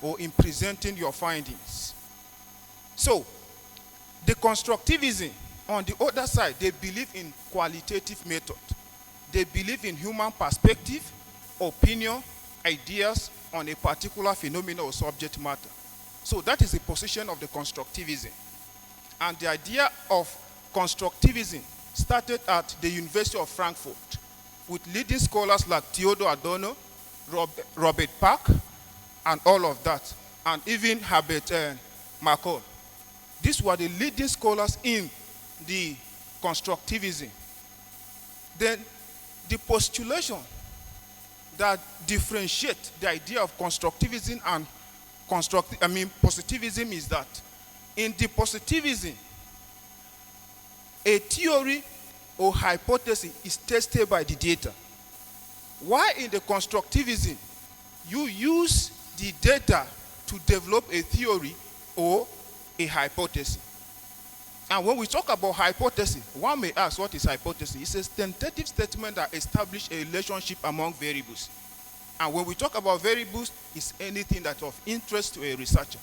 or in presenting your findings. So, the constructivism, on the other side, they believe in qualitative method. They believe in human perspective, opinion, ideas on a particular phenomenon or subject matter. So that is the position of the constructivism. And the idea of constructivism started at the University of Frankfurt with leading scholars like Theodor Adorno, Robert Park, and all of that, and even Herbert Marcuse. These were the leading scholars in the constructivism. Then the postulation that differentiates the idea of constructivism and positivism is that in the positivism, a theory or hypothesis is tested by the data. While in the constructivism, you use the data to develop a theory or a hypothesis. And when we talk about hypothesis, one may ask, what is hypothesis? It's a tentative statement that establishes a relationship among variables. And when we talk about variables, it's anything that's of interest to a researcher.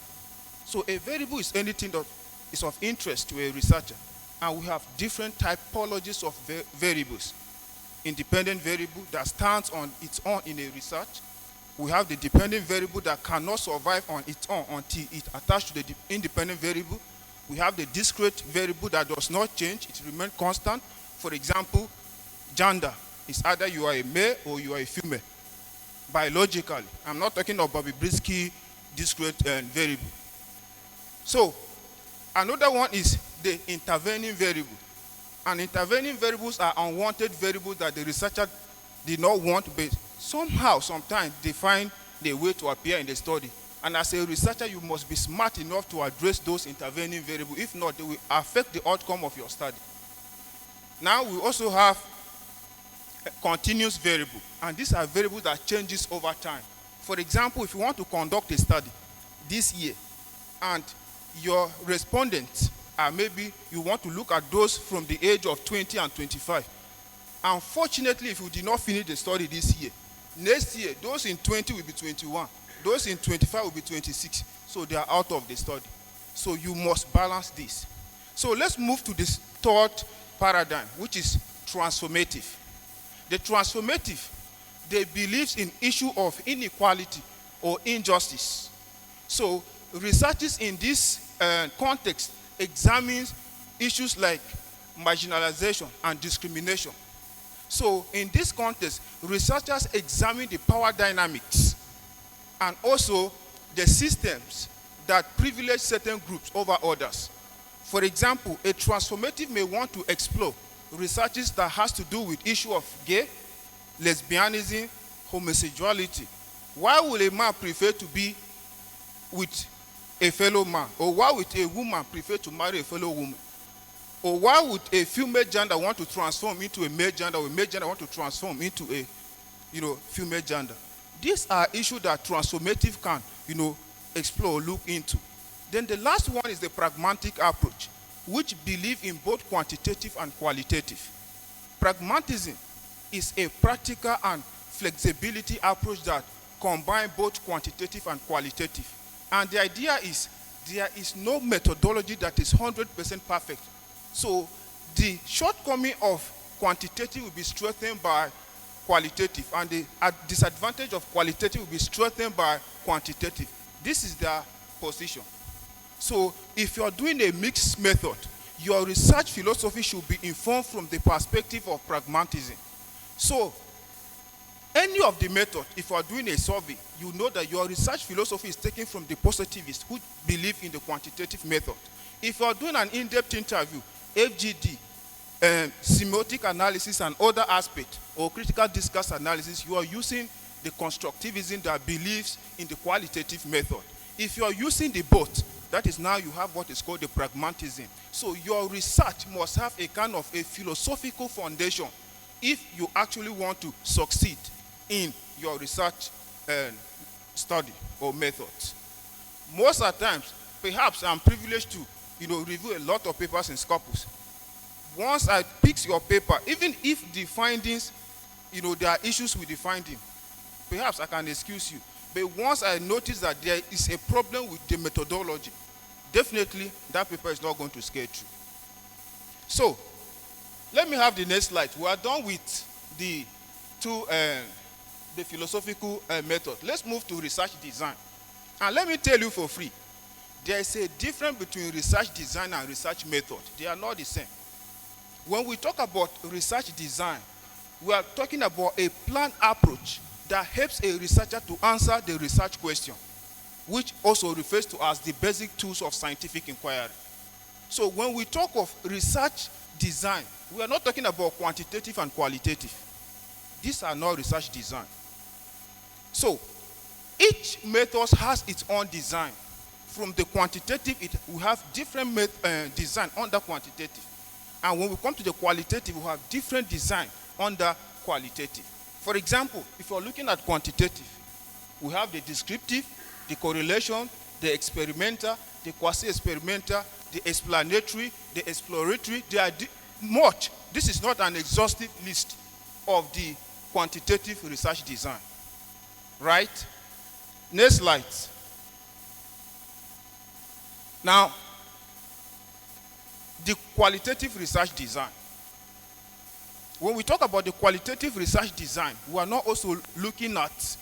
So a variable is anything that is of interest to a researcher. And we have different typologies of variables. Independent variable that stands on its own in a research. We have the dependent variable that cannot survive on its own until it attached to the independent variable. We have the discrete variable that does not change, it remains constant. For example, gender is either you are a male or you are a female. Biologically, I'm not talking about Bobrisky discrete variable. So, another one is the intervening variable. And intervening variables are unwanted variables that the researcher did not want, but somehow, sometimes, they find the way to appear in the study. And as a researcher, you must be smart enough to address those intervening variables. If not, they will affect the outcome of your study. Now, we also have a continuous variable. And these are variables that changes over time. For example, if you want to conduct a study this year, and your respondents are maybe, you want to look at those from the age of 20 and 25. Unfortunately, if you did not finish the study this year, next year, those in 20 will be 21. Those in 25 will be 26. So they are out of the study. So you must balance this. So let's move to this third paradigm, which is transformative. The transformative, they believe in issue of inequality or injustice. So researchers in this context examines issues like marginalization and discrimination. So in this context, researchers examine the power dynamics and also the systems that privilege certain groups over others. For example, a transformative may want to explore researches that has to do with issue of gay, lesbianism, homosexuality. Why would a man prefer to be with a fellow man? Or why would a woman prefer to marry a fellow woman? Or why would a female gender want to transform into a male gender, or a male gender want to transform into a female gender? These are issues that transformative can explore or look into. Then the last one is the pragmatic approach, which believe in both quantitative and qualitative. Pragmatism is a practical and flexibility approach that combine both quantitative and qualitative. And the idea is there is no methodology that is 100% perfect. So the shortcoming of quantitative will be strengthened by qualitative, and the disadvantage of qualitative will be strengthened by quantitative. This is their position. So if you are doing a mixed method, your research philosophy should be informed from the perspective of pragmatism. So any of the method, if you are doing a survey, you know that your research philosophy is taken from the positivists who believe in the quantitative method. If you are doing an in-depth interview, FGD, semiotic analysis and other aspects, or critical discourse analysis, you are using the constructivism that believes in the qualitative method. If you are using the both, that is now you have what is called the pragmatism. So your research must have a kind of a philosophical foundation if you actually want to succeed in your research study or methods. Most of the times, perhaps I'm privileged to review a lot of papers in Scopus. Once I pick your paper, even if the findings, there are issues with the finding, perhaps I can excuse you. But once I notice that there is a problem with the methodology, definitely that paper is not going to scale through. So, let me have the next slide. We are done with the the philosophical method. Let's move to research design. And let me tell you for free, there is a difference between research design and research method. They are not the same. When we talk about research design, we are talking about a planned approach that helps a researcher to answer the research question, which also refers to as the basic tools of scientific inquiry. So when we talk of research design, we are not talking about quantitative and qualitative. These are not research design. So each method has its own design. From the quantitative, we have different design under quantitative. And when we come to the qualitative, we have different design under qualitative. For example, if you're looking at quantitative, we have the descriptive, the correlation, the experimental, the quasi-experimental, the explanatory, the exploratory. They are much. This is not an exhaustive list of the quantitative research design. Right? Next slide. Now, the qualitative research design. When we talk about the qualitative research design, we are not also looking at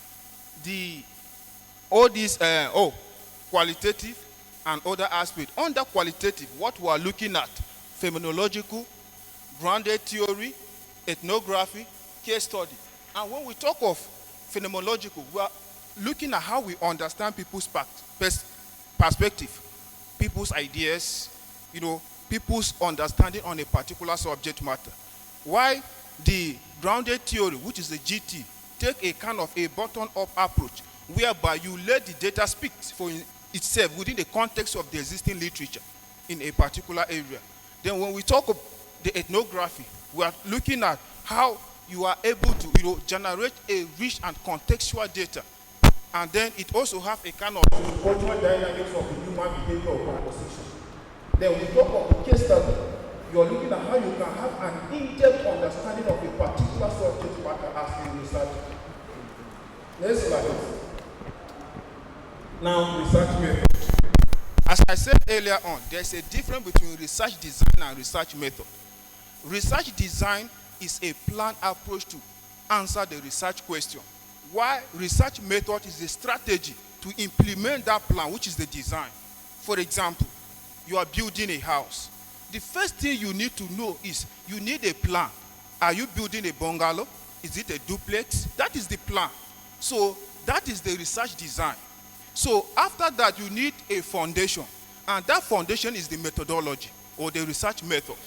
all these qualitative and other aspects. Under qualitative, what we are looking at: phenomenological, grounded theory, ethnography, case study. And when we talk of phenomenological, we are looking at how we understand people's perspective, people's ideas, people's understanding on a particular subject matter. Why the grounded theory, which is the GT, take a kind of a bottom-up approach, whereby you let the data speak for itself within the context of the existing literature in a particular area. Then when we talk of the ethnography, we are looking at how you are able to generate a rich and contextual data. And then it also have a kind of cultural dynamics of the human behavior or composition. Then when we talk of the case study, you are looking at how you can have an in-depth understanding of a particular subject matter as a researcher. Next slide. Now, research method. As I said earlier on, there's a difference between research design and research method. Research design is a planned approach to answer the research question, while research method is a strategy to implement that plan, which is the design. For example, you are building a house. The first thing you need to know is you need a plan. Are you building a bungalow? Is it a duplex? That is the plan. So that is the research design. So after that, you need a foundation. And that foundation is the methodology or the research method.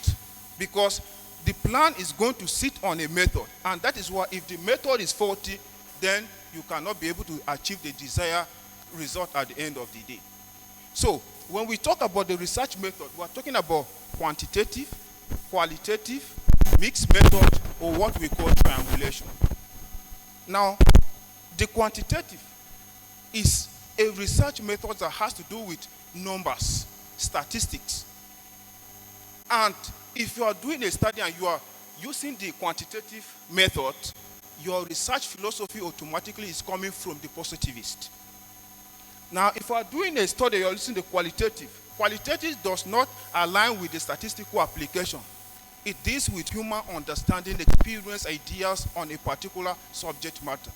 Because the plan is going to sit on a method. And that is why if the method is faulty, then you cannot be able to achieve the desired result at the end of the day. So when we talk about the research method, we are talking about quantitative, qualitative, mixed method, or what we call triangulation. Now, the quantitative is a research method that has to do with numbers, statistics. And if you are doing a study and you are using the quantitative method, your research philosophy automatically is coming from the positivist. Now, if you are doing a study, you are using the qualitative. Qualitative does not align with the statistical application. It deals with human understanding, experience, ideas on a particular subject matter.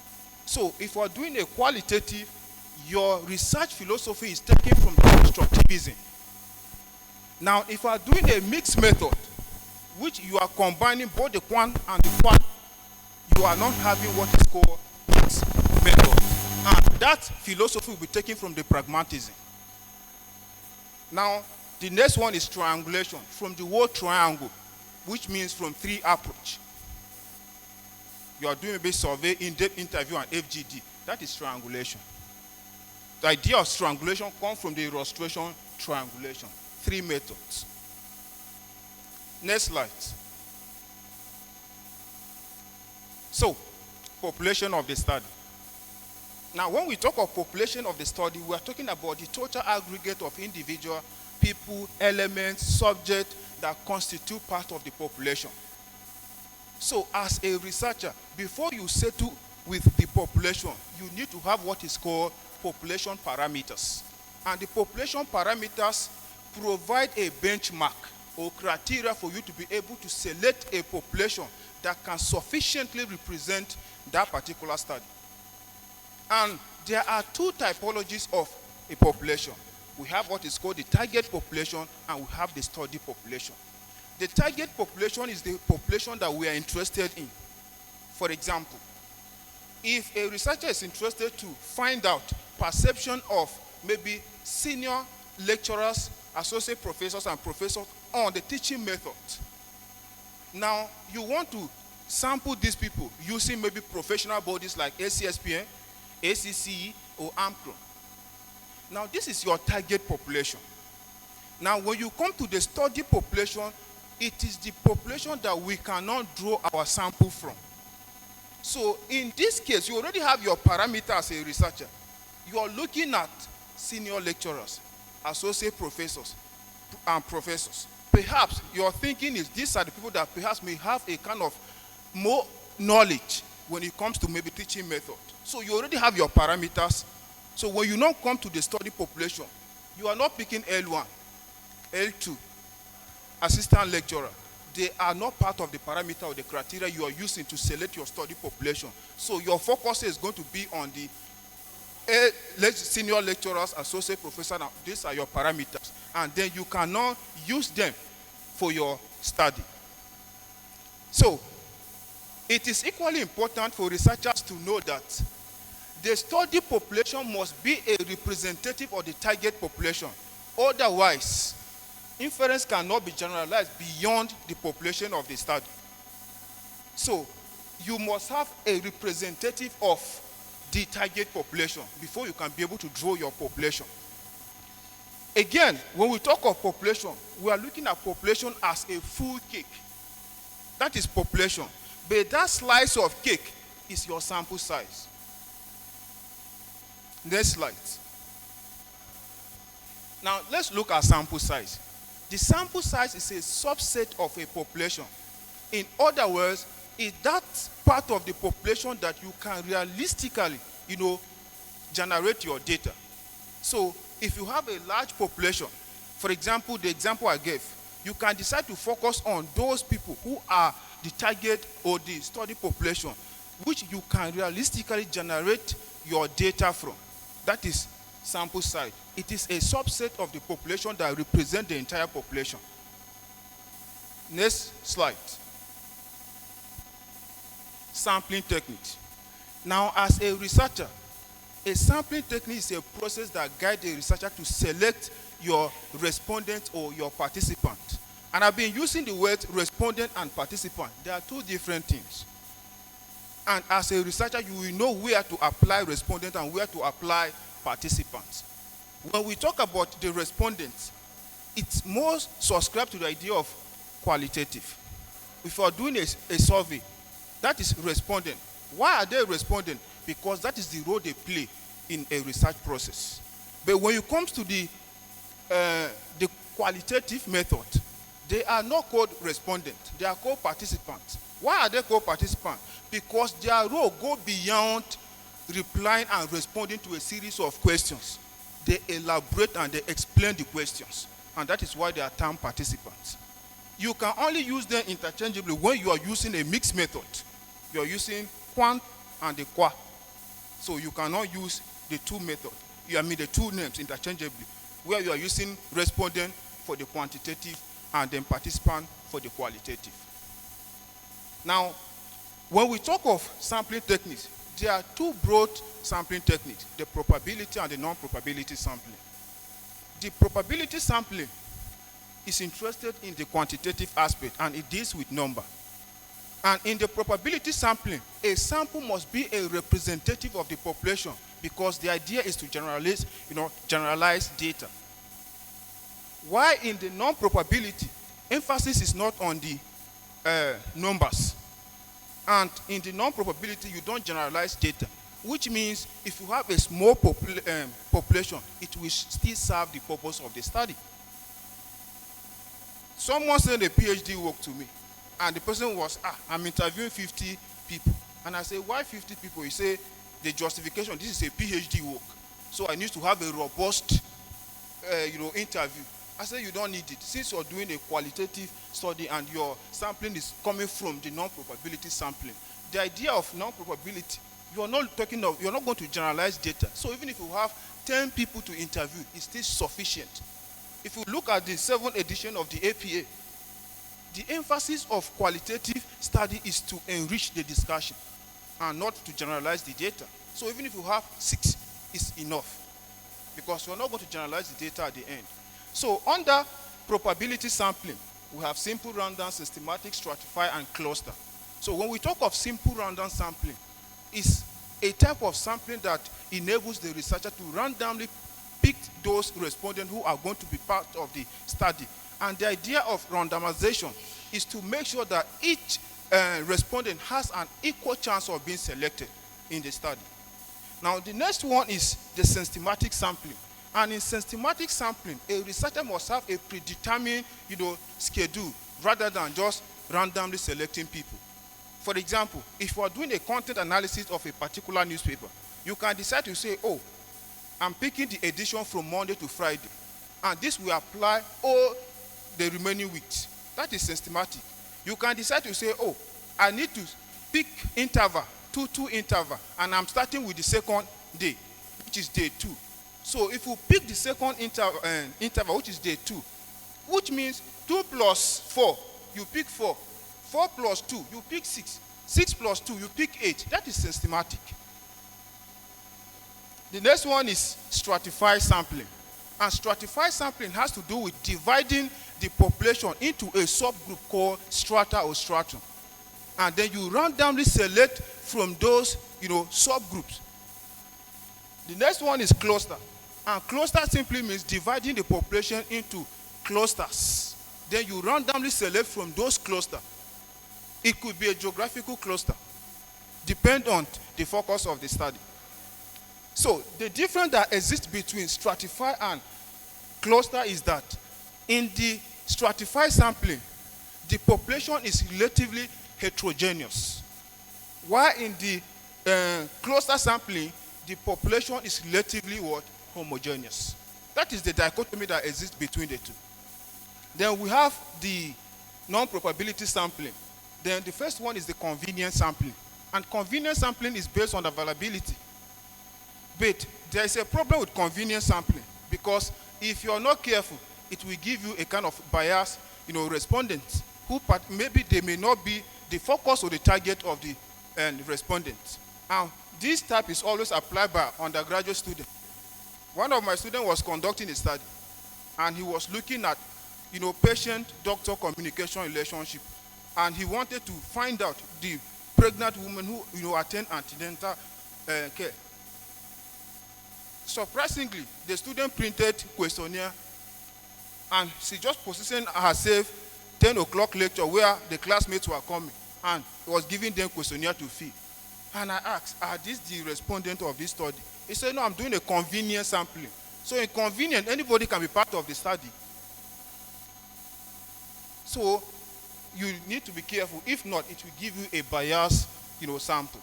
So, if you are doing a qualitative, your research philosophy is taken from the constructivism. Now, if you are doing a mixed method, which you are combining both the quant and the qual, you are not having what is called mixed method. And that philosophy will be taken from the pragmatism. Now, the next one is triangulation, from the word triangle, which means from three approach. You are doing a base survey, in-depth interview, and FGD. That is triangulation. The idea of triangulation comes from the illustration triangulation. Three methods. Next slide. So, population of the study. Now, when we talk of population of the study, we are talking about the total aggregate of individual, people, elements, subjects that constitute part of the population. So, as a researcher, before you settle with the population, you need to have what is called population parameters. And the population parameters provide a benchmark or criteria for you to be able to select a population that can sufficiently represent that particular study. And there are two typologies of a population. We have what is called the target population and we have the study population. The target population is the population that we are interested in. For example, if a researcher is interested to find out perception of maybe senior lecturers, associate professors, and professors on the teaching method, now you want to sample these people using maybe professional bodies like ACSPN, ACCE, or AMCRO. Now this is your target population. Now when you come to the study population, it is the population that we cannot draw our sample from. So in this case, you already have your parameter as a researcher. You are looking at senior lecturers, associate professors, and professors. Perhaps your thinking is these are the people that perhaps may have a kind of more knowledge when it comes to maybe teaching method. So you already have your parameters. So when you now come to the study population, you are not picking L1, L2, assistant lecturer. They are not part of the parameter or the criteria you are using to select your study population. So your focus is going to be on the senior lecturers, associate professors. These are your parameters. And then you cannot use them for your study. So it is equally important for researchers to know that the study population must be a representative of the target population. Otherwise, inference cannot be generalized beyond the population of the study. So you must have a representative of the target population before you can be able to draw your population. Again, when we talk of population, we are looking at population as a full cake. That is population. But that slice of cake is your sample size. Next slide. Now let's look at sample size. The sample size is a subset of a population. In other words, is that part of the population that you can realistically, generate your data. So if you have a large population, for example, the example I gave, you can decide to focus on those people who are the target or the study population, which you can realistically generate your data from. That is sample size. It is a subset of the population that represents the entire population. Next slide. Sampling technique. Now, as a researcher, a sampling technique is a process that guides a researcher to select your respondent or your participant. And I've been using the word respondent and participant. They are two different things. And as a researcher, you will know where to apply respondent and where to apply participants. When we talk about the respondents, it's more subscribed to the idea of qualitative. If you are doing a survey, that is respondent. Why are they responding? Because that is the role they play in a research process. But when it comes to the qualitative method, they are not called respondent. They are called participants. Why are they called participants? Because their role goes beyond replying and responding to a series of questions. They elaborate and they explain the questions. And that is why they are termed participants. You can only use them interchangeably when you are using a mixed method. You are using quant and the qua. So you cannot use the two methods. The two names interchangeably, where you are using respondent for the quantitative and then participant for the qualitative. Now, when we talk of sampling techniques, there are two broad sampling techniques, the probability and the non-probability sampling. The probability sampling is interested in the quantitative aspect and it deals with number. And in the probability sampling, a sample must be a representative of the population because the idea is to generalize data. While in the non-probability, emphasis is not on the numbers. And in the non-probability, you don't generalize data, which means if you have a small population, it will still serve the purpose of the study. Someone sent a PhD work to me, and the person was, I'm interviewing 50 people. And I say, why 50 people? You say, the justification, this is a PhD work. So I need to have a robust, interview. I say, you don't need it. Since you're doing a qualitative study and your sampling is coming from the non-probability sampling, the idea of non-probability, you're not going to generalize data. So even if you have 10 people to interview, it's still sufficient. If you look at the 7th edition of the APA, the emphasis of qualitative study is to enrich the discussion and not to generalize the data. So even if you have 6, it's enough, because you're not going to generalize the data at the end. So under probability sampling, we have simple, random, systematic, stratify, and cluster. So when we talk of simple random sampling, it's a type of sampling that enables the researcher to randomly pick those respondents who are going to be part of the study. And the idea of randomization is to make sure that each respondent has an equal chance of being selected in the study. Now, the next one is the systematic sampling. And in systematic sampling, a researcher must have a predetermined, schedule rather than just randomly selecting people. For example, if you are doing a content analysis of a particular newspaper, you can decide to say, oh, I'm picking the edition from Monday to Friday, and this will apply all the remaining weeks. That is systematic. You can decide to say, oh, I need to pick interval, two interval, and I'm starting with the second day, which is day 2. So if you pick the second interval, which is day 2, which means 2 plus 4, you pick 4. 4 plus 2, you pick 6. 6 plus 2, you pick 8. That is systematic. The next one is stratified sampling. And stratified sampling has to do with dividing the population into a subgroup called strata or stratum. And then you randomly select from those, subgroups. The next one is cluster. And cluster simply means dividing the population into clusters. Then you randomly select from those clusters. It could be a geographical cluster, depend on the focus of the study. So the difference that exists between stratify and cluster is that in the stratified sampling, the population is relatively heterogeneous, while in the cluster sampling, the population is relatively homogeneous. That is the dichotomy that exists between the two. Then we have the non-probability sampling. Then the first one is the convenience sampling. And convenience sampling is based on availability. But there is a problem with convenience sampling, because if you are not careful, it will give you a kind of bias, respondents who maybe they may not be the focus or the target of the respondents. And this type is always applied by undergraduate students. One of my students was conducting a study, and he was looking at, patient-doctor communication relationship. And he wanted to find out the pregnant women who, attend antenatal care. Surprisingly, the student printed questionnaire, and she just positioned herself 10 o'clock lecture where the classmates were coming, and was giving them questionnaire to fill. And I asked, are these the respondents of this study? He said, no, I'm doing a convenience sampling. So in convenience, anybody can be part of the study. So you need to be careful. If not, it will give you a biased, sample.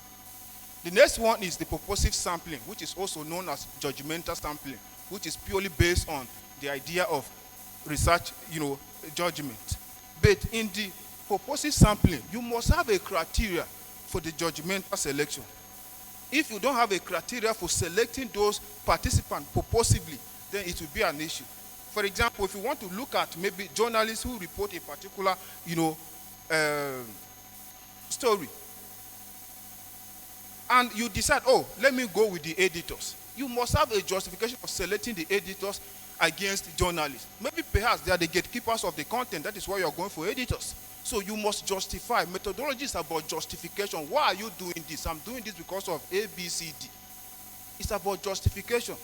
The next one is the purposive sampling, which is also known as judgmental sampling, which is purely based on the idea of research, judgment. But in the purposive sampling, you must have a criteria for the judgmental selection. If you don't have a criteria for selecting those participants purposively, then it will be an issue. For example, if you want to look at maybe journalists who report a particular, story, and you decide, oh, let me go with the editors. You must have a justification for selecting the editors against journalists. Maybe perhaps they are the gatekeepers of the content. That is why you are going for editors. So you must justify. Methodology is about justification. Why are you doing this? I'm doing this because of A, B, C, D. It's about justification.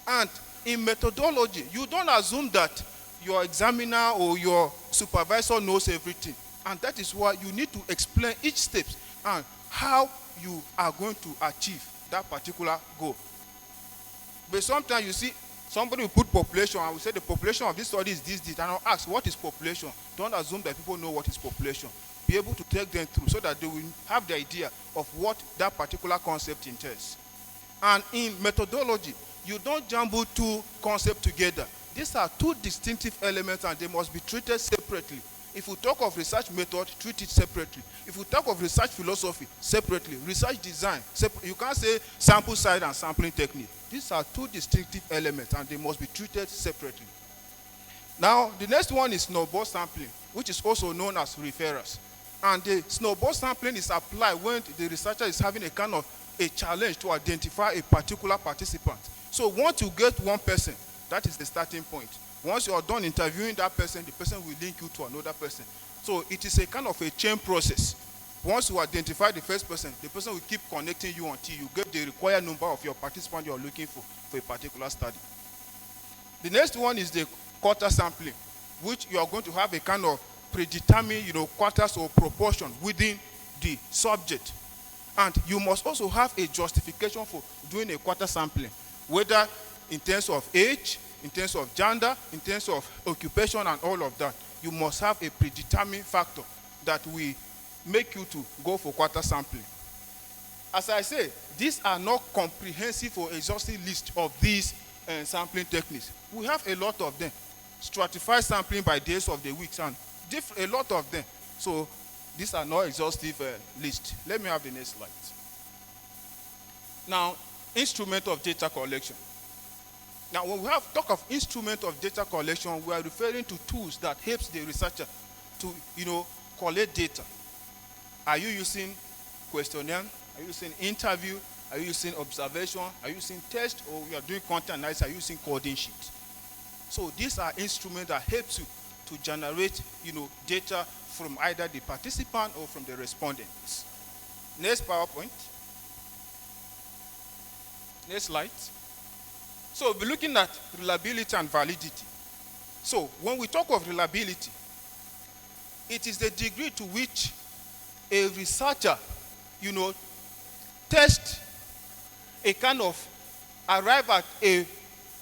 And in methodology, you don't assume that your examiner or your supervisor knows everything. And that is why you need to explain each step and how you are going to achieve that particular goal. But sometimes you see somebody will put population and will say the population of this study is this, and I'll ask, what is population? Don't assume that people know what is population. be able to take them through so that they will have the idea of what that particular concept entails. And in methodology, you don't jumble two concepts together. These are two distinctive elements and they must be treated separately. If we talk of research method, treat it separately. If we talk of research philosophy, separately. Research design, you can't say sample size and sampling technique. These are two distinctive elements and they must be treated separately. Now, the next one is snowball sampling, which is also known as referrals. And the snowball sampling is applied when the researcher is having a kind of a challenge to identify a particular participant. So once you get one person, that is the starting point. Once you are done interviewing that person, the person will link you to another person. So it is a kind of a chain process. Once you identify the first person, the person will keep connecting you until you get the required number of your participants you are looking for a particular study. The next one is the quarter sampling, which you are going to have a kind of predetermined, quarters or proportion within the subject. And you must also have a justification for doing a quarter sampling, whether in terms of age, in terms of gender, in terms of occupation and all of that. You must have a predetermined factor that will make you to go for quarter sampling. As I say, these are not comprehensive or exhaustive list of these sampling techniques. We have a lot of them. Stratified sampling by days of the weeks and a lot of them. So these are not exhaustive list. Let me have the next slide. Now, instrument of data collection. Now, when we talk of instrument of data collection, we are referring to tools that helps the researcher to, collect data. Are you using questionnaire? Are you using interview? Are you using observation? Are you using test? Or you are doing content analysis? Are you using coding sheet? So these are instruments that helps you to generate, data from either the participant or from the respondents. Next PowerPoint. Next slide. So we'll be looking at reliability and validity. So when we talk of reliability, it is the degree to which a researcher, test a kind of arrive at a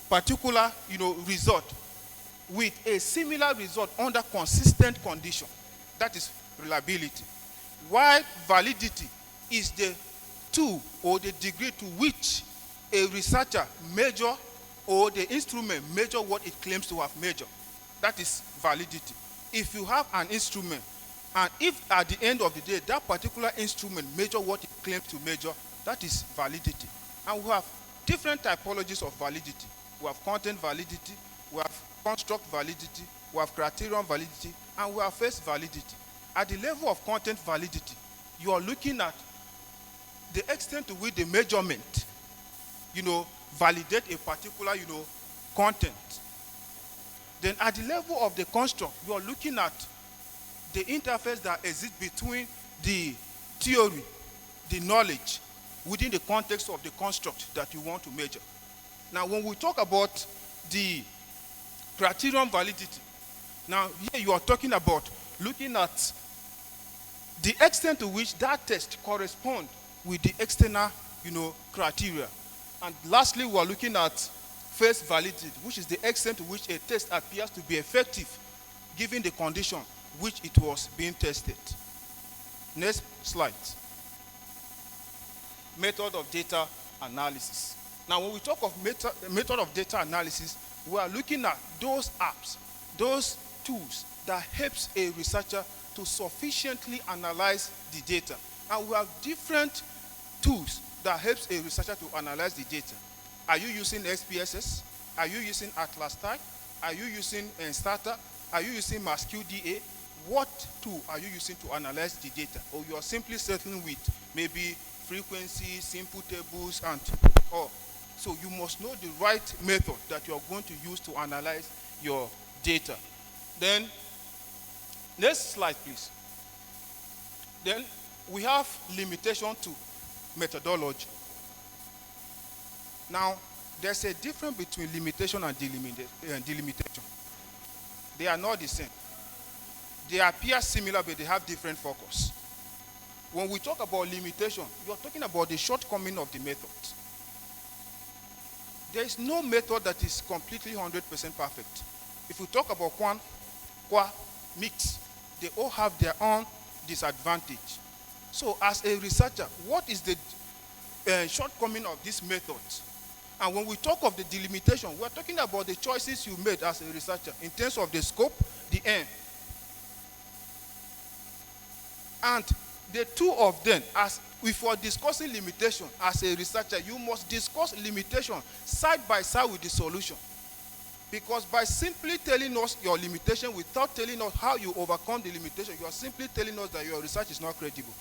particular, result with a similar result under consistent condition. That is reliability. While validity is the tool or the degree to which a researcher measure or the instrument measure what it claims to have measured. That is validity. If you have an instrument and if at the end of the day that particular instrument measure what it claims to measure, that is validity. And we have different typologies of validity. We have content validity, we have construct validity, we have criterion validity, and we have phase validity. At the level of content validity, you are looking at the extent to which the measurement validate a particular, content. Then at the level of the construct, you are looking at the interface that exists between the theory, the knowledge, within the context of the construct that you want to measure. Now, when we talk about the criterion validity, now here you are talking about looking at the extent to which that test corresponds with the external, criteria. And lastly, we are looking at phase validity, which is the extent to which a test appears to be effective given the condition which it was being tested. Next slide. Method of data analysis. Now, when we talk of method of data analysis, we are looking at those apps, those tools that helps a researcher to sufficiently analyze the data. And we have different tools that helps a researcher to analyze the data. Are you using SPSS? Are you using Atlas Tag? Are you using Starter? Are you using MassQDA? What tool are you using to analyze the data? Or you are simply settling with maybe frequencies, simple tables, and all. So you must know the right method that you are going to use to analyze your data. Then, next slide, please. Then we have limitation to methodology. Now, there's a difference between limitation and delimitation. They are not the same. They appear similar, but they have different focus. When we talk about limitation, you're talking about the shortcoming of the method. There is no method that is completely 100% perfect. If we talk about qua, mix, they all have their own disadvantage. So as a researcher, what is the shortcoming of this method? And when we talk of the delimitation, we're talking about the choices you made as a researcher in terms of the scope, the aim. And the two of them, as if you're discussing limitation as a researcher, you must discuss limitation side by side with the solution. Because by simply telling us your limitation without telling us how you overcome the limitation, you are simply telling us that your research is not credible.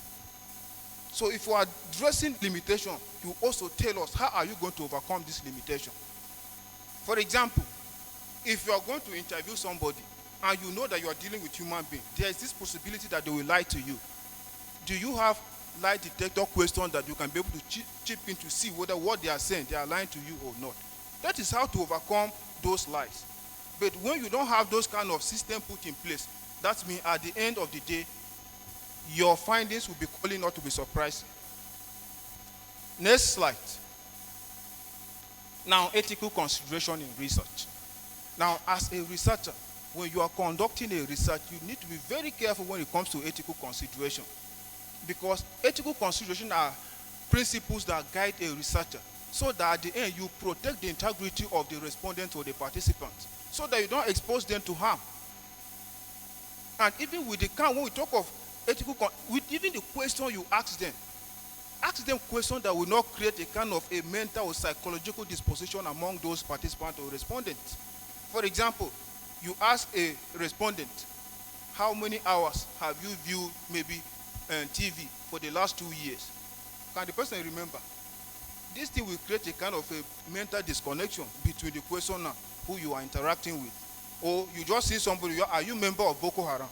So if you are addressing limitation, you also tell us how are you going to overcome this limitation. For example, if you are going to interview somebody and you know that you are dealing with human beings, there is this possibility that they will lie to you. Do you have lie detector questions that you can be able to chip in to see whether what they are saying, they are lying to you or not? That is how to overcome those lies. But when you don't have those kind of system put in place, that means at the end of the day, your findings will be calling not to be surprising. Next slide. Now, ethical consideration in research. Now, as a researcher, when you are conducting a research, you need to be very careful when it comes to ethical consideration. Because ethical consideration are principles that guide a researcher, so that at the end you protect the integrity of the respondent or the participant, so that you don't expose them to harm. And even with the kind, when we talk of ethical, with even the question you ask them questions that will not create a kind of a mental or psychological disposition among those participants or respondents. For example, you ask a respondent, how many hours have you viewed maybe TV for the last 2 years? Can the person remember? This thing will create a kind of a mental disconnection between the questioner who you are interacting with. Or you just see somebody, are you a member of Boko Haram?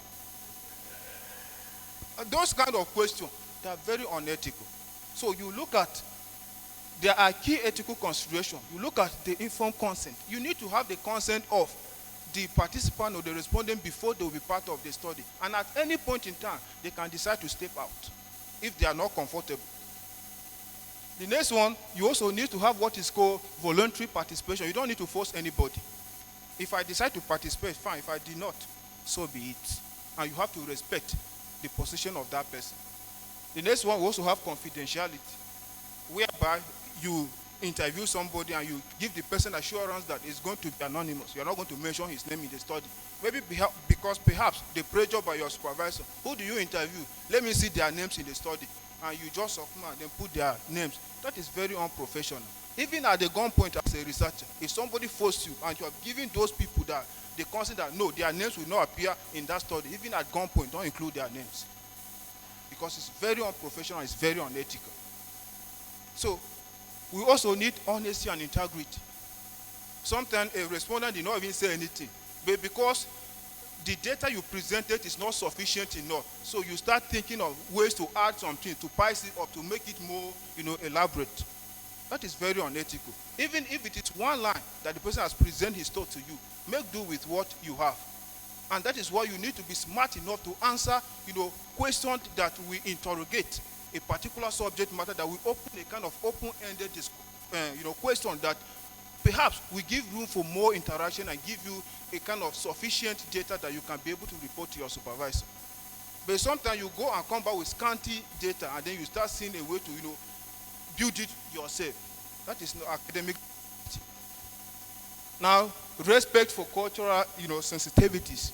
Those kind of questions, they are very unethical. So you look at, there are key ethical considerations. You look at the informed consent. You need to have the consent of the participant or the respondent before they will be part of the study. And at any point in time, they can decide to step out if they are not comfortable. The next one, you also need to have what is called voluntary participation. You don't need to force anybody. If I decide to participate, fine. If I did not, so be it. And you have to respect the position of that person. The next one, we also have confidentiality, whereby you interview somebody and you give the person assurance that it's going to be anonymous. You're not going to mention his name in the study. Maybe because perhaps the pressure by your supervisor, who do you interview? Let me see their names in the study. And you just come and then put their names. That is very unprofessional. Even at the gunpoint as a researcher, if somebody forced you and you have given those people that they consider no, their names will not appear in that study, even at gunpoint, don't include their names. Because it's very unprofessional, it's very unethical. So, we also need honesty and integrity. Sometimes a respondent did not even say anything, but because the data you presented is not sufficient enough, so you start thinking of ways to add something, to spice it up, to make it more, elaborate. That is very unethical. Even if it is one line that the person has presented his thought to you, make do with what you have. And that is why you need to be smart enough to answer, questions that we interrogate a particular subject matter, that we open a kind of open-ended question that perhaps we give room for more interaction and give you a kind of sufficient data that you can be able to report to your supervisor. But sometimes you go and come back with scanty data and then you start seeing a way to, build it yourself. That is not academic. Now, respect for cultural, sensitivities.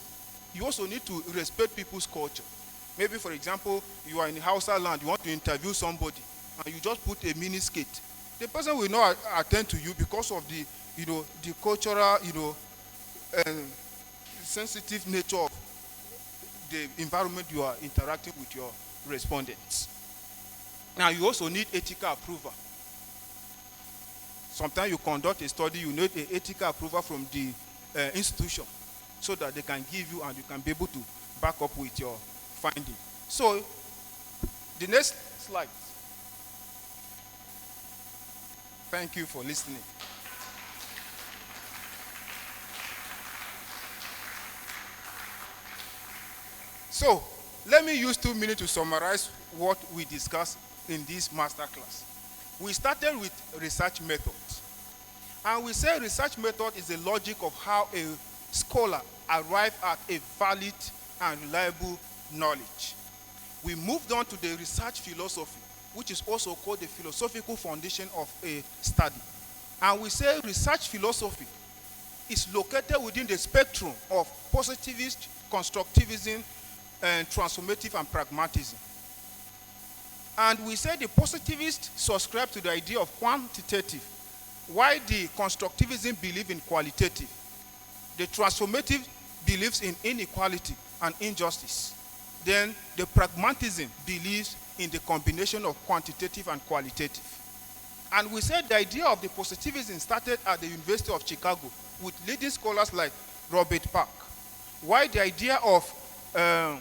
You also need to respect people's culture. Maybe, for example, you are in Hausa land, you want to interview somebody, and you just put a mini skit. The person will not attend to you because of the, the cultural, sensitive nature of the environment you are interacting with your respondents. Now, you also need ethical approval. Sometimes you conduct a study, you need an ethical approval from the institution so that they can give you and you can be able to back up with your finding. So, the next slide. Thank you for listening. So, let me use 2 minutes to summarize what we discussed in this masterclass. We started with research methods. And we say research method is the logic of how a scholar arrives at a valid and reliable knowledge. We moved on to the research philosophy, which is also called the philosophical foundation of a study. And we say research philosophy is located within the spectrum of positivist, constructivism, and transformative and pragmatism. And we say the positivists subscribe to the idea of quantitative, while the constructivism believe in qualitative. The transformative believes in inequality and injustice. Then the pragmatism believes in the combination of quantitative and qualitative. And we said the idea of the positivism started at the University of Chicago with leading scholars like Robert Park, while the idea of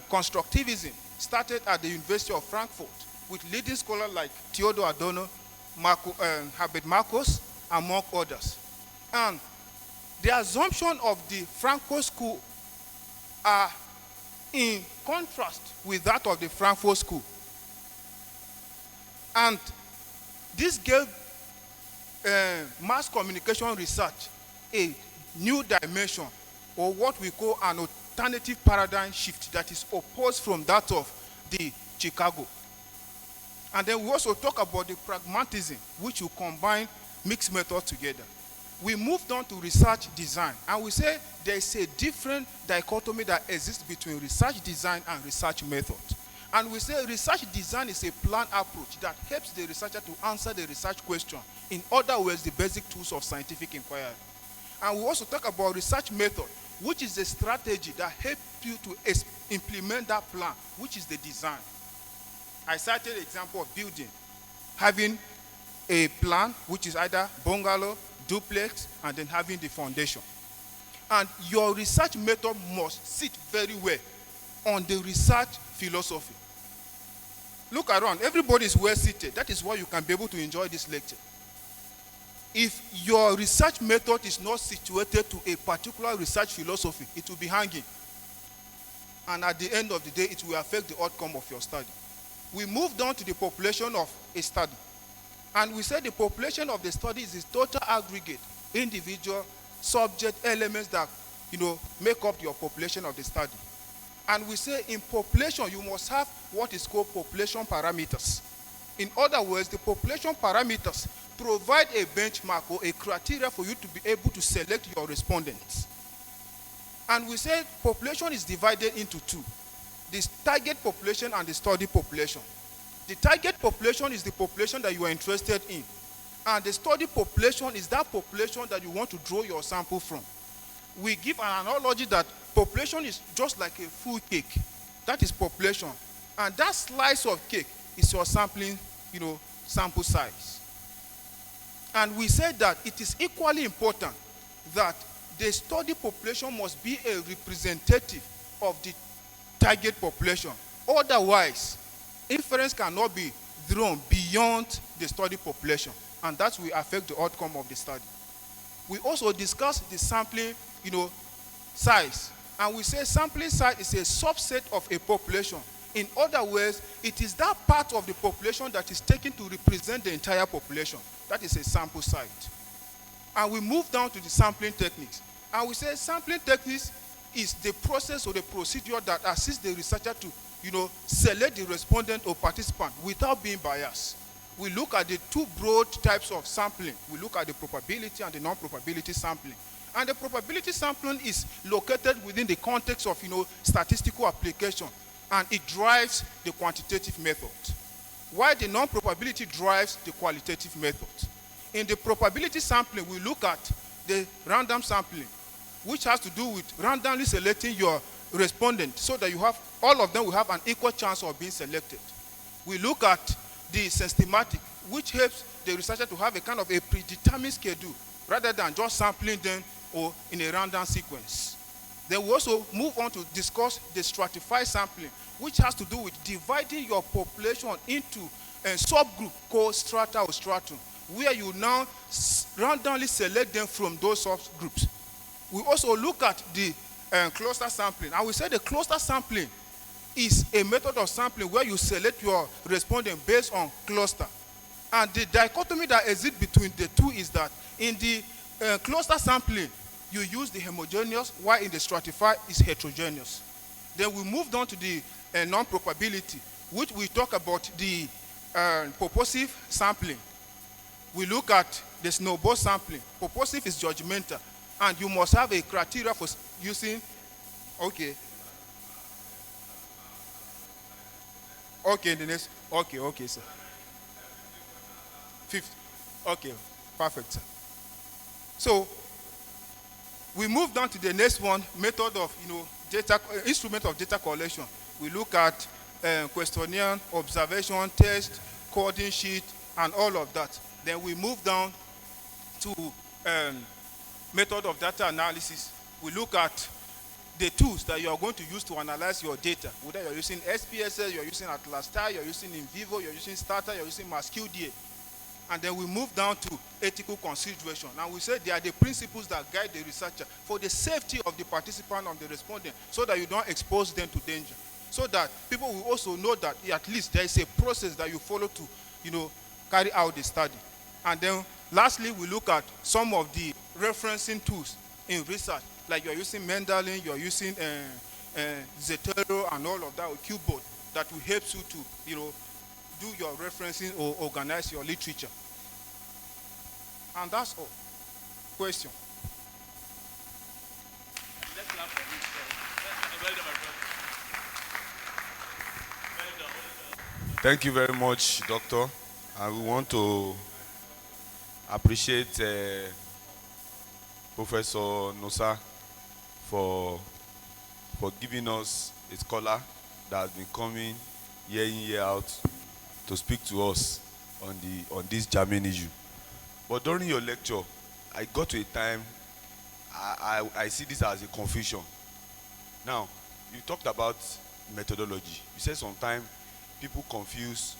constructivism started at the University of Frankfurt with leading scholars like Theodor Adorno, Herbert Marcuse, among others. And the assumption of the Franco school are in contrast with that of the Frankfurt school. And this gave mass communication research a new dimension, or what we call an alternative paradigm shift that is opposed from that of the Chicago. And then we also talk about the pragmatism, which will combine mixed methods together. We moved on to research design, and we say there is a different dichotomy that exists between research design and research method. And we say research design is a planned approach that helps the researcher to answer the research question. In other words, the basic tools of scientific inquiry. And we also talk about research method, which is the strategy that helps you to implement that plan, which is the design. I cited an example of building, having a plan, which is either bungalow, duplex, and then having the foundation. And your research method must sit very well on the research philosophy. Look around, everybody is well seated. That is why you can be able to enjoy this lecture. If your research method is not situated to a particular research philosophy, it will be hanging. And at the end of the day, it will affect the outcome of your study. We moved on to the population of a study. And we said the population of the study is the total aggregate, individual, subject, elements that, make up your population of the study. And we say in population, you must have what is called population parameters. In other words, the population parameters provide a benchmark or a criteria for you to be able to select your respondents. And we say population is divided into two: the target population and the study population. The target population is the population that you are interested in. And the study population is that population that you want to draw your sample from. We give an analogy that population is just like a full cake. That is population. And that slice of cake is your sampling, sample size. And we said that it is equally important that the study population must be a representative of the target population. Otherwise, inference cannot be drawn beyond the study population, and that will affect the outcome of the study. We also discussed the sampling, size, and we say sampling size is a subset of a population. In other words, it is that part of the population that is taken to represent the entire population. That is a sample size. And we move down to the sampling techniques. And we say sampling techniques is the process or the procedure that assists the researcher to, select the respondent or participant without being biased. We look at the two broad types of sampling. We look at the probability and the non-probability sampling. And the probability sampling is located within the context of, statistical application, and it drives the quantitative method, while the non-probability drives the qualitative method. In the probability sampling, we look at the random sampling, which has to do with randomly selecting your respondent so that all of them will have an equal chance of being selected. We look at the systematic, which helps the researcher to have a kind of a predetermined schedule rather than just sampling them or in a random sequence. Then we also move on to discuss the stratified sampling, which has to do with dividing your population into a subgroup called strata or stratum, where you now randomly select them from those subgroups. We also look at the cluster sampling, and we say the cluster sampling is a method of sampling where you select your respondent based on cluster. And the dichotomy that exists between the two is that in the cluster sampling, you use the homogeneous, while in the stratified is heterogeneous. Then we moved on to the non-probability, which we talk about the purposive sampling. We look at the snowball sampling. Purposive is judgmental, and you must have a criteria for using. Okay. Okay, the next. Okay, sir. Fifth. Okay, perfect, sir. So we move down to the next one, method of data, instrument of data collection. We look at questionnaire, observation, test, coding sheet, and all of that. Then we move down to method of data analysis. We look at the tools that you are going to use to analyze your data. Whether you're using SPSS, you're using Atlas Star, you're using InVivo, you're using Starter, you're using MassQDA. And then we move down to ethical consideration. Now we say they are the principles that guide the researcher for the safety of the participant and the respondent, so that you don't expose them to danger. So that people will also know that at least there is a process that you follow to, carry out the study. And then lastly, we look at some of the referencing tools in research, like you're using Mendeley, you're using Zotero and all of that, or Qboard, that will help you to, do your referencing or organize your literature. And that's all. Question? Thank you very much, Doctor. And we want to appreciate Professor Nosa for giving us a scholar that has been coming year in, year out to speak to us on this germane issue. But during your lecture, I got to a time I see this as a confusion. Now, you talked about methodology. You said sometimes people confuse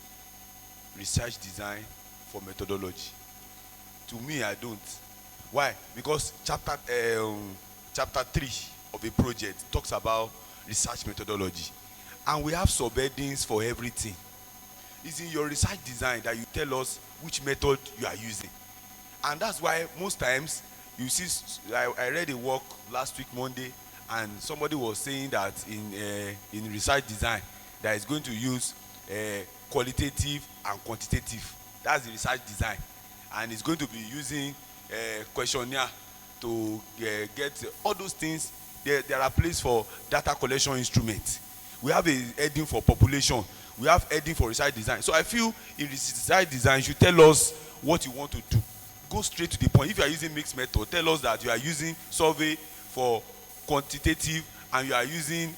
research design for methodology. To me, I don't. Why? Because chapter 3 of a project talks about research methodology, and we have subheadings for everything. It's in your research design that you tell us which method you are using, and that's why most times you see. I read a work last week Monday, and somebody was saying that in research design that is going to use qualitative and quantitative. That's the research design, and it's going to be using questionnaire to get all those things. There are places for data collection instruments. We have a heading for population. We have heading for research design. So I feel in research design, you should tell us what you want to do. Go straight to the point. If you are using mixed method, tell us that you are using survey for quantitative and you are using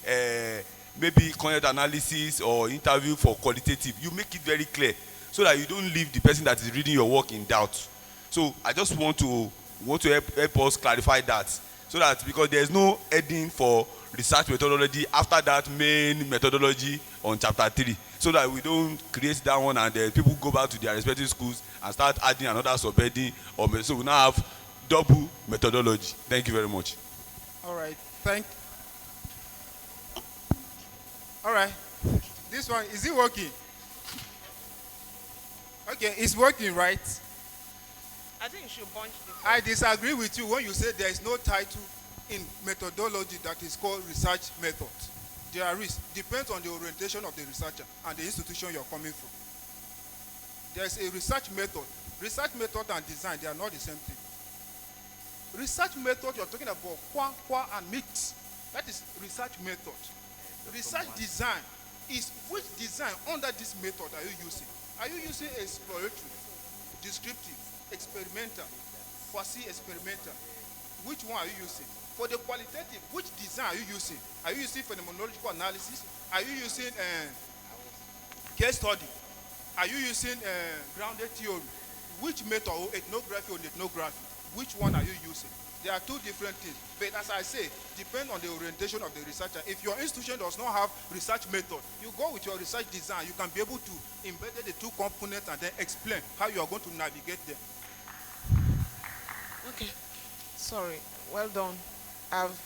maybe content analysis or interview for qualitative. You make it very clear so that you don't leave the person that is reading your work in doubt. So I just want to help us clarify that, so that because there is no heading for research methodology after that main methodology on chapter 3, so that we don't create that one and then people go back to their respective schools and start adding another subheading, or so we now have double methodology. Thank you very much. All right. All right. This one, is it working? Okay, it's working, right? I think you should bunch the. I disagree with you when you say there is no title in methodology that is called research method. There is. Depends on the orientation of the researcher and the institution you're coming from. There's a research method. Research method and design, they are not the same thing. Research method, you're talking about qua and mix. That is research method. Research design is which design under this method are you using? Are you using exploratory, descriptive, experimental, quasi-experimental? Which one are you using? For the qualitative, which design are you using? Are you using phenomenological analysis? Are you using case study? Are you using grounded theory? Which method, or ethnography or ethnography? Which one are you using? There are two different things. But as I say, depend on the orientation of the researcher. If your institution does not have research method, you go with your research design. You can be able to embed the two components and then explain how you are going to navigate them. Okay. Sorry. Well done. I've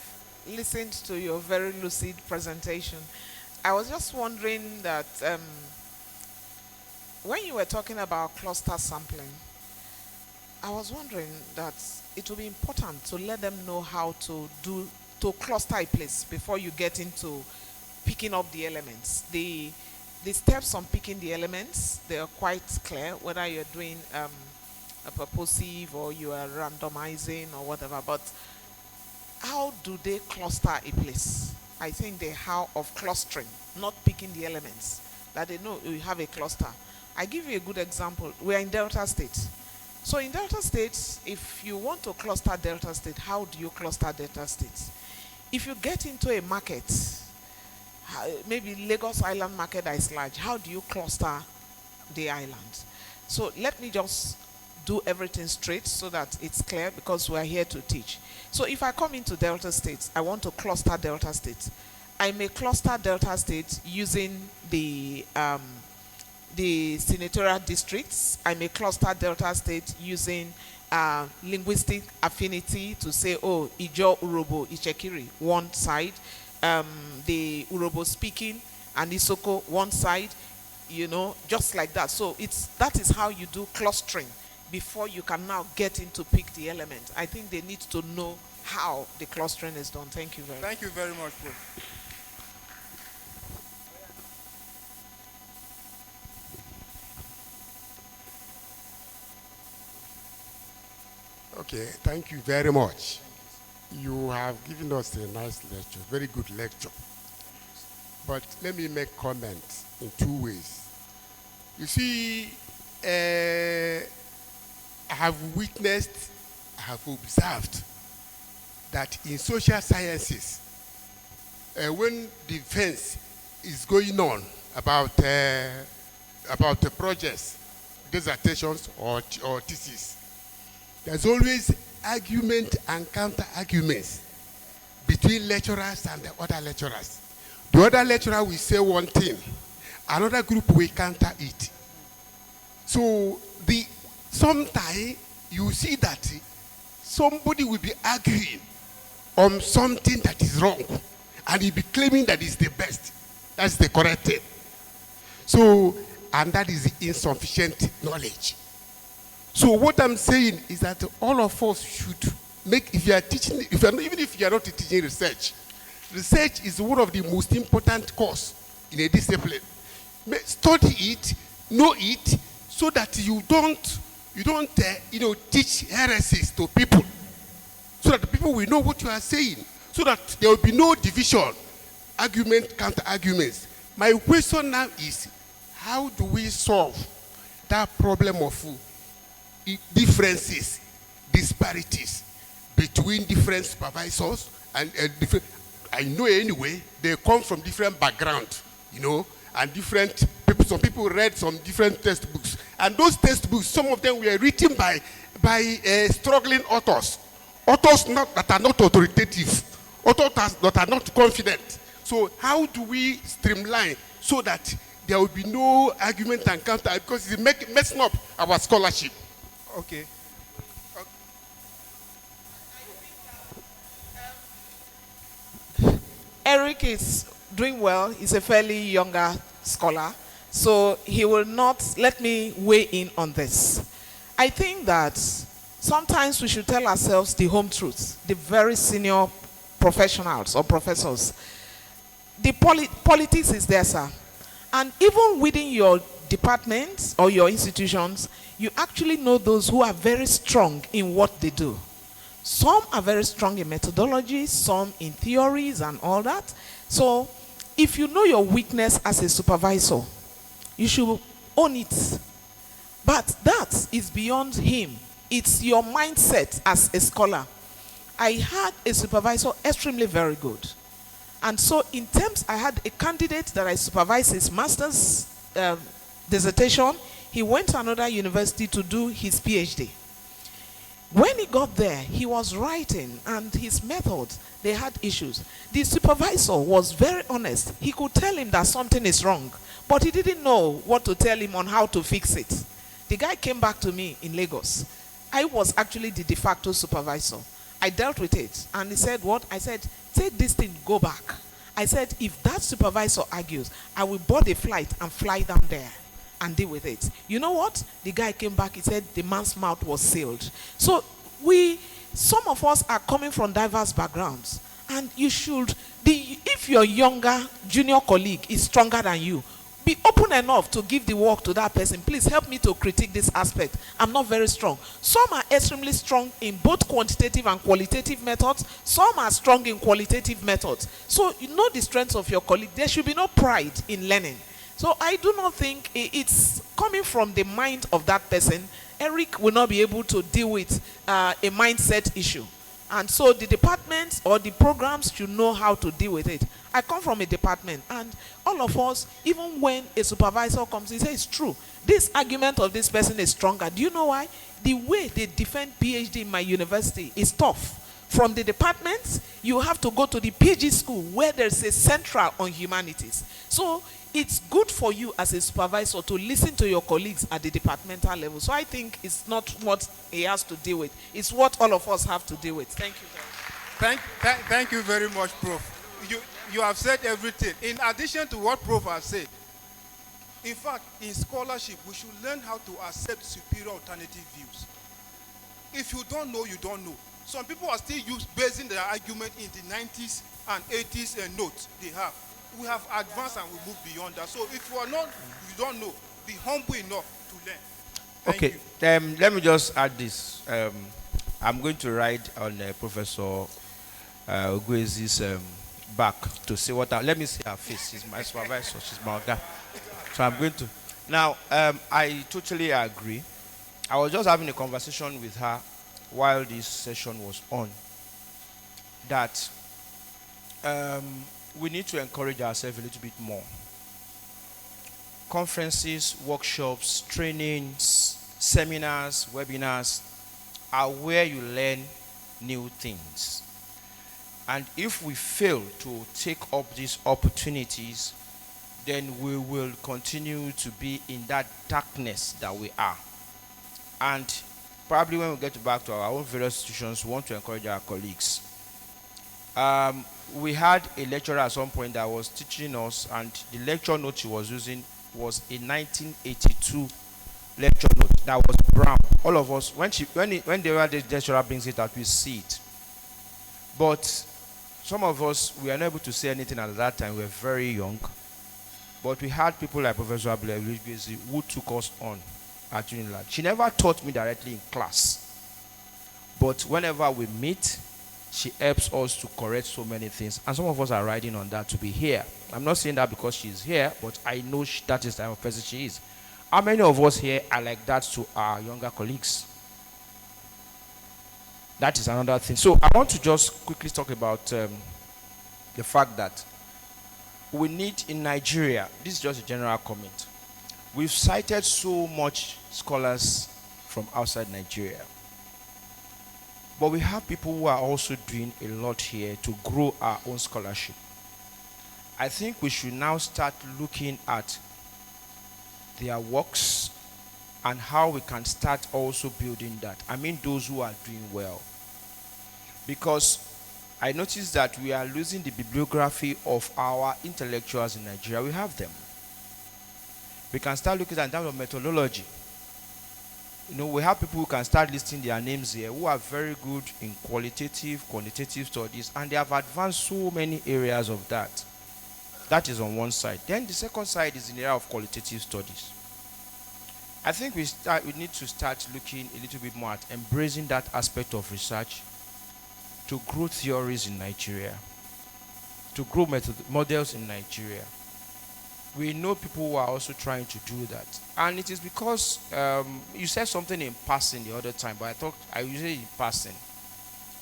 listened to your very lucid presentation. I was just wondering that when you were talking about cluster sampling, I was wondering that it will be important to let them know how to cluster a place before you get into picking up the elements. the steps on picking the elements, they are quite clear, whether you're doing a purposive or you are randomizing or whatever. But how do they cluster a place? I think the how of clustering, not picking the elements, that they know you have a cluster. I give you a good example. We are in Delta State. So in Delta State, if you want to cluster Delta State, how do you cluster Delta State? If you get into a market, maybe Lagos Island market that is large, how do you cluster the island? So let me just do everything straight so that it's clear, because we are here to teach. So if I come into Delta State, I want to cluster Delta State. I may cluster Delta State using the senatorial districts. I may cluster Delta State using linguistic affinity to say, oh, Ijo, Urobo, Ichekiri, one side. The Urobo speaking and Isoko, one side, just like that. So that is how you do clustering before you can now get into pick the element. I think they need to know how the clustering is done. Thank you very much. Thank you very much, bro. Okay, thank you very much. You have given us a nice lecture, very good lecture. But let me make comments in two ways. You see, I have witnessed, I have observed that in social sciences, when defense is going on about the projects, dissertations, or thesis, there's always argument and counter-arguments between lecturers and the other lecturers. The other lecturer will say one thing, another group will counter it. So sometimes you see that somebody will be arguing on something that is wrong, and he'll be claiming that is the best, that's the correct thing. So, and that is insufficient knowledge. So what I'm saying is that all of us should make, if you are teaching, even if you are not teaching research, research is one of the most important course in a discipline. Study it, know it, so that you don't teach heresies to people, so that the people will know what you are saying, so that there will be no division, argument, counter arguments. My question now is, how do we solve that problem of differences, disparities between different supervisors and different? I know anyway, they come from different backgrounds, and different people. Some people read some different textbooks, and those textbooks, some of them were written by struggling authors that are not authoritative, authors that are not confident. So how do we streamline so that there will be no argument and counter, because it's messing up our scholarship? Okay. Eric is doing well. He's a fairly younger scholar, so he will not let me weigh in on this. I think that sometimes we should tell ourselves the home truth, the very senior professionals or professors. The politics is there, sir. And even within your departments or your institutions, you actually know those who are very strong in what they do. Some are very strong in methodology, some in theories and all that. So if you know your weakness as a supervisor, you should own it. But that is beyond him. It's your mindset as a scholar. I had a supervisor extremely very good. And so in terms, I had a candidate that I supervised his master's dissertation. He went to another university to do his PhD. When he got there, he was writing, and his methods, they had issues. The supervisor was very honest. He could tell him that something is wrong, but he didn't know what to tell him on how to fix it. The guy came back to me in Lagos. I was actually the de facto supervisor. I dealt with it, and he said, what? I said, take this thing, go back. I said, if that supervisor argues, I will board a flight and fly down there and deal with it. You know what? The guy came back, he said the man's mouth was sealed. So some of us are coming from diverse backgrounds, and you should, if your younger junior colleague is stronger than you, be open enough to give the work to that person. Please help me to critique this aspect. I'm not very strong. Some are extremely strong in both quantitative and qualitative methods. Some are strong in qualitative methods. So you know the strengths of your colleague. There should be no pride in learning. So I do not think it's coming from the mind of that person. Eric will not be able to deal with a mindset issue. And so the departments or the programs should know how to deal with it. I come from a department, and all of us, even when a supervisor comes, he says, it's true. This argument of this person is stronger. Do you know why? The way they defend PhD in my university is tough. From the departments, you have to go to the PG school where there's a central on humanities. So it's good for you as a supervisor to listen to your colleagues at the departmental level. So I think it's not what he has to deal with. It's what all of us have to deal with. Thank you very much. Thank you very much, Prof. You have said everything. In addition to what Prof has said, in fact, in scholarship, we should learn how to accept superior alternative views. If you don't know, you don't know. Some people are still basing their argument in the 90s and 80s and notes they have. We have advanced and we move beyond that. So if you don't know, be humble enough to learn. Thank you. Let me just add this. I'm going to ride on Professor Oguezi's back to see let me see her face. She's my supervisor. She's my guy. So I'm going to. Now, I totally agree. I was just having a conversation with her while this session was on, that we need to encourage ourselves a little bit more. Conferences, workshops, trainings, seminars, webinars are where you learn new things. And if we fail to take up these opportunities, then we will continue to be in that darkness that we are. And probably when we get back to our own various institutions, we want to encourage our colleagues. We had a lecturer at some point that was teaching us, and the lecture note she was using was a 1982 lecture note that was brown. All of us, when the lecturer brings it out, we see it. But some of us, we are not able to say anything at that time. We were very young. But we had people like Professor Abel who took us on at Unilag. She never taught me directly in class. But whenever we meet, she helps us to correct so many things. And some of us are riding on that to be here. I'm not saying that because she's here, but I know that is the type of person she is. How many of us here are like that to our younger colleagues? That is another thing. So I want to just quickly talk about the fact that we need in Nigeria, this is just a general comment, we've cited so much scholars from outside Nigeria. But we have people who are also doing a lot here to grow our own scholarship. I think we should now start looking at their works and how we can start also building that. I mean those who are doing well. Because I noticed that we are losing the bibliography of our intellectuals in Nigeria. We have them. We can start looking at in terms of methodology. You know, we have people who can start listing their names here who are very good in qualitative, quantitative studies, and they have advanced so many areas of that. That is on one side. Then the second side is in the area of qualitative studies. I think we need to start looking a little bit more at embracing that aspect of research to grow theories in Nigeria, to grow models in Nigeria. We know people who are also trying to do that. And it is because you said something in passing the other time, but I thought I usually in passing.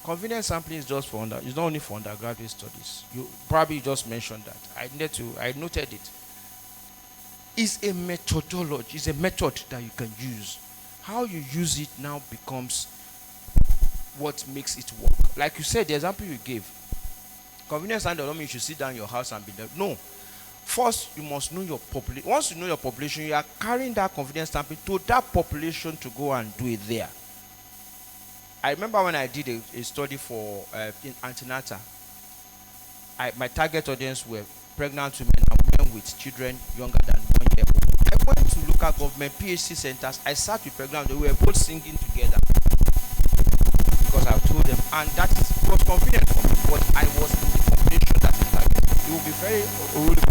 Convenience sampling is just for it's not only for undergraduate studies. You probably just mentioned that. I noted it. It's a methodology, it's a method that you can use. How you use it now becomes what makes it work. Like you said, the example you gave, convenience sampling doesn't mean you should sit down in your house and be there. No. First, you must know your population. Once you know your population, you are carrying that confidence sampling to that population to go and do it there. I remember when I did a study for in antenatal, my target audience were pregnant women and women with children younger than 1 year old. I went to local government PhD centers. I sat with pregnant women. We were both singing together because I told them, and that was convenient for me. But I was in the population that is targeted. It will be very horrible.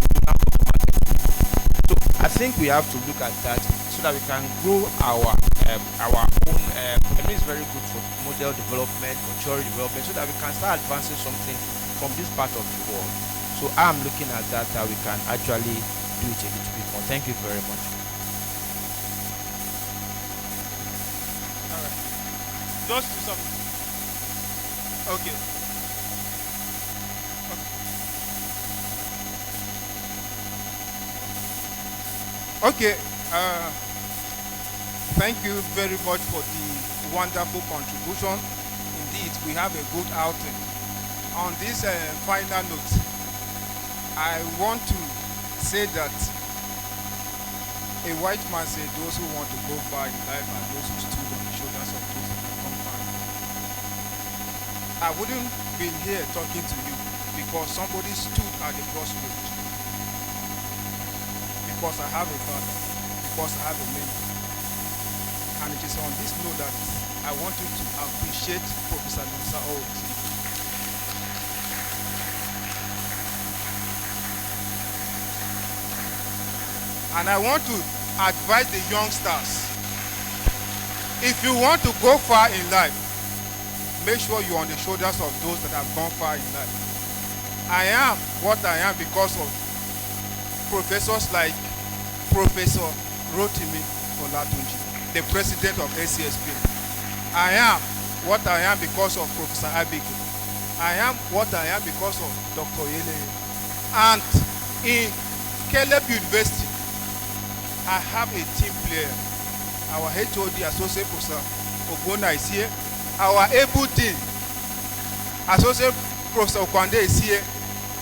So think we have to look at that so that we can grow our own. I mean, it's very good for model development, for theory development, so that we can start advancing something from this part of the world. So I'm looking at that we can actually do it a little bit more. Thank you very much. All right. Just do some. Okay. Okay. Thank you very much for the wonderful contribution. Indeed, we have a good outing. On this final note, I want to say that a white man said those who want to go far in life are those who stood on the shoulders of those who have come far. I wouldn't be here talking to you because somebody stood at the crossroads. Because I have a father, because I have a mentor. And it is on this note that I want you to appreciate Professor Musa Owens. And I want to advise the youngsters, if you want to go far in life, make sure you're on the shoulders of those that have gone far in life. I am what I am because of professors like Professor Rotimi Olatunji, the president of ACSP. I am what I am because of Professor Abike. I am what I am because of Dr. Yele. And in Caleb University, I have a team player. Our HOD, Associate Professor Ogbonna, is here. Our able dean, Associate Professor Okwande, is here.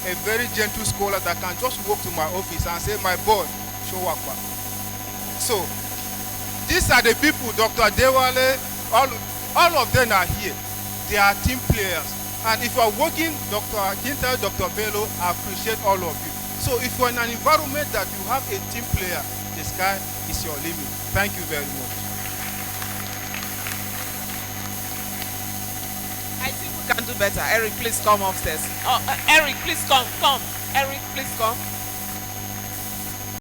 A very gentle scholar that can just walk to my office and say, my boy, show up. So, these are the people, Dr. Dewale, all of them are here. They are team players. And if you are working, Dr. Akinta, Dr. Bello, I appreciate all of you. So if you're in an environment that you have a team player, the sky is your limit. Thank you very much. I think we can do better. Eric, please come upstairs. Oh, Eric, please come. Eric, please come.